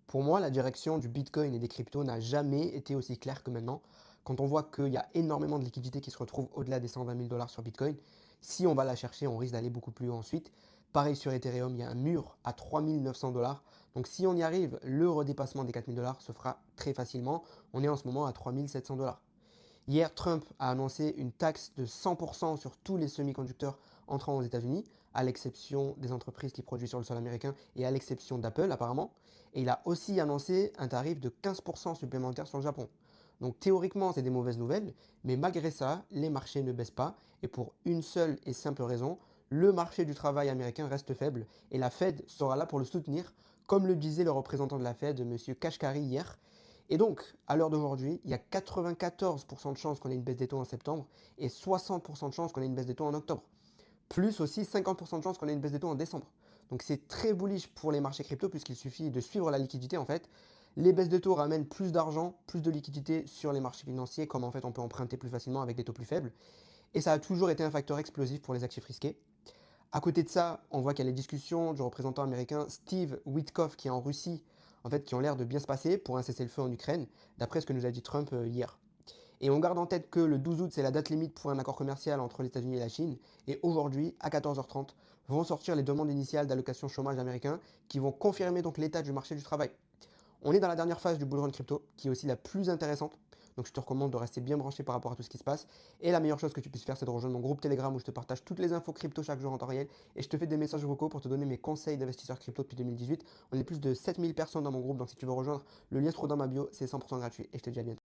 Pour moi, la direction du Bitcoin et des cryptos n'a jamais été aussi claire que maintenant. Quand on voit qu'il y a énormément de liquidités qui se retrouvent au-delà des 120 000 dollars sur Bitcoin, si on va la chercher, on risque d'aller beaucoup plus haut ensuite. Pareil sur Ethereum, il y a un mur à 3 900 dollars. Donc si on y arrive, le redépassement des 4 000 dollars se fera très facilement. On est en ce moment à 3 700 dollars. Hier, Trump a annoncé une taxe de 100% sur tous les semi-conducteurs entrant aux États-Unis, à l'exception des entreprises qui produisent sur le sol américain et à l'exception d'Apple apparemment. Et il a aussi annoncé un tarif de 15% supplémentaire sur le Japon. Donc théoriquement, c'est des mauvaises nouvelles, mais malgré ça, les marchés ne baissent pas. Et pour une seule et simple raison, le marché du travail américain reste faible et la Fed sera là pour le soutenir, comme le disait le représentant de la Fed, M. Kashkari, hier. Et donc, à l'heure d'aujourd'hui, il y a 94% de chances qu'on ait une baisse des taux en septembre et 60% de chances qu'on ait une baisse des taux en octobre. Plus aussi 50% de chances qu'on ait une baisse des taux en décembre. Donc c'est très bullish pour les marchés crypto puisqu'il suffit de suivre la liquidité en fait. Les baisses de taux ramènent plus d'argent, plus de liquidité sur les marchés financiers, comme en fait on peut emprunter plus facilement avec des taux plus faibles. Et ça a toujours été un facteur explosif pour les actifs risqués. À côté de ça, on voit qu'il y a les discussions du représentant américain Steve Witkoff qui est en Russie, en fait, qui ont l'air de bien se passer pour un cessez-le-feu en Ukraine, d'après ce que nous a dit Trump hier. Et on garde en tête que le 12 août, c'est la date limite pour un accord commercial entre les États-Unis et la Chine. Et aujourd'hui, à 14h30, vont sortir les demandes initiales d'allocation chômage américain qui vont confirmer donc l'état du marché du travail. On est dans la dernière phase du bull run crypto, qui est aussi la plus intéressante. Donc je te recommande de rester bien branché par rapport à tout ce qui se passe. Et la meilleure chose que tu puisses faire, c'est de rejoindre mon groupe Telegram où je te partage toutes les infos crypto chaque jour en temps réel. Et je te fais des messages vocaux pour te donner mes conseils d'investisseurs crypto depuis 2018. On est plus de 7000 personnes dans mon groupe, donc si tu veux rejoindre, le lien se trouve dans ma bio, c'est 100% gratuit. Et je te dis à bientôt.